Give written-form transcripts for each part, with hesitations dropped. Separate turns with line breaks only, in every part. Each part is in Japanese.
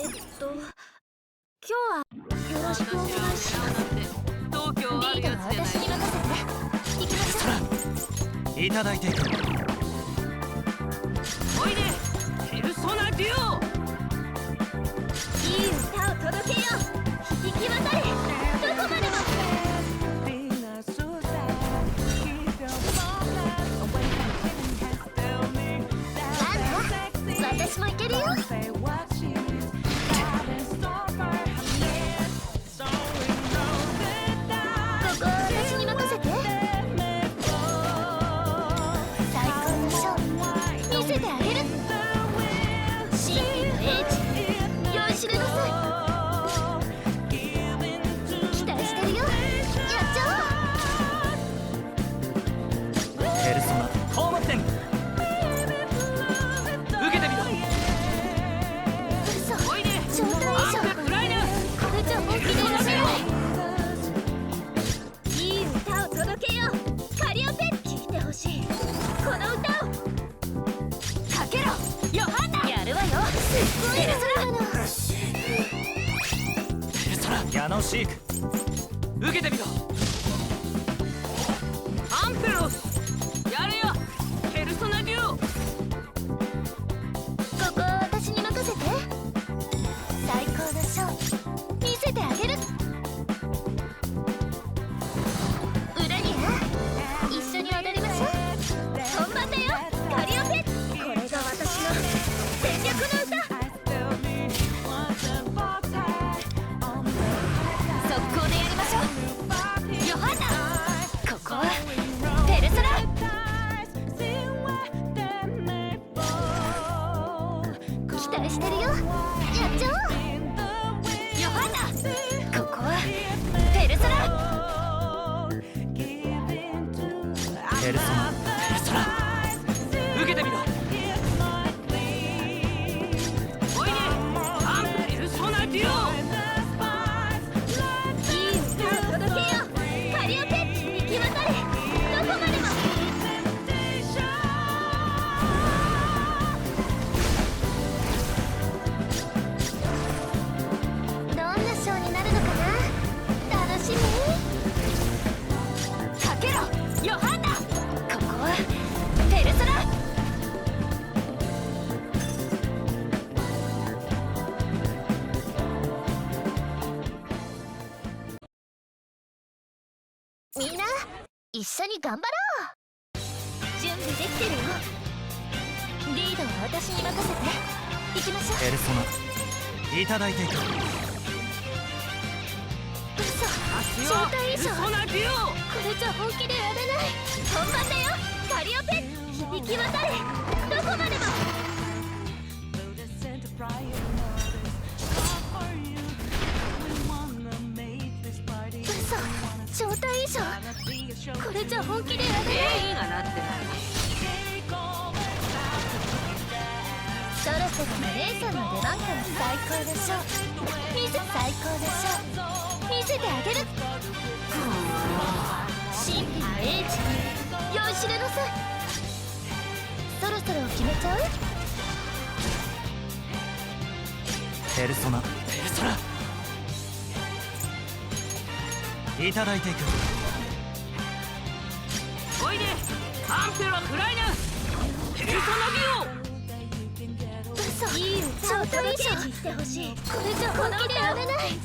今日はよろしくお願いします。
東京ある
リーダー
やつじゃない。
は私に任せて。行きましょう。
いただいていく。
おいでペルソナデュオ。
いい歌を届けよう。響き渡れどこまでも。なんだ私もいけるよ。
矢野シーク、
受けてみろ。アンペロスやれよペルソナデュオ。
ここは私に任せて。最高のショー見せてあげる。裏に一緒に踊りましょう。本番だよカリオペ。これが私の戦略の歌。速攻でやりましょう。ヨハンナここはペルソナ。期待してるよ。やっちゃおう。ヨハンナここはペルソナ。
ペルソナ、
ペルソナ受けてみろ。おいでアンペルソナデュオ。
みんな一緒に頑張ろう。準備できてるよ。リードは私に任せて。行きましょう。
ペルソナいただいていく。
嘘、招待衣装。これじゃ本気でやれない。本番だよカリオペ。響き渡れどこまでも。嘘、招待衣装。これじゃ本気でやれない。
映画なってない。
そろそろお姉さんの出番から。最高でしょ最高でしょ見せてあげる。神秘の英知酔いしれなさい。そろそろ決めちゃう。
ペルソナ、ペルソナいただいていく。
おいでアンペロフライナペルソナデュオ。
嘘、いい歌を届けしてほしい。これじゃ本気でやれない。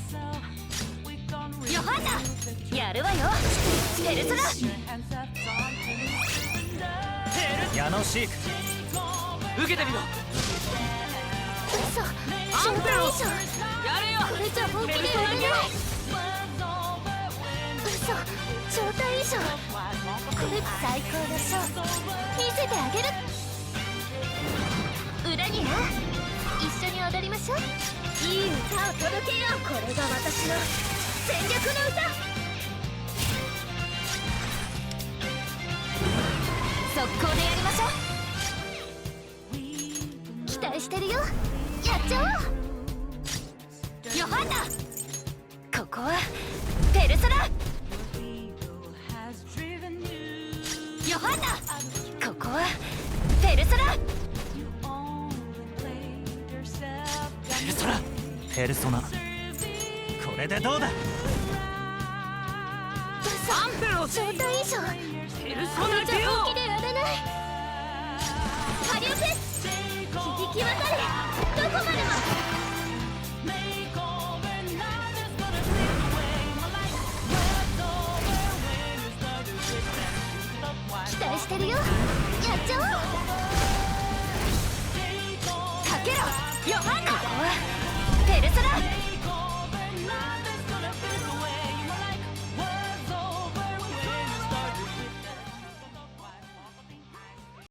ヨハンナやるわよペルソナ。
矢野シーク、
受けてみろ。
嘘、
アンペロスやれよ
これじゃ本気でやれない。嘘、招待衣装。これ最高でしょ見せてあげる。裏に一緒に踊りましょう。いい歌を届けよう。これが私の戦略の歌。速攻でやりましょう。期待してるよ。やっちゃおう。ヨハンナここはペルソナ。ヨハンナここはペルソナ。
ペルソナペルソナこれでどうだ。
アンペロス
状態異常。
ペルソ
これじゃ
ナデュ
本気でやれない。火力響き渡れ。どこまでも。期待してるよ。やっちゃおう。かけろヨハンナ。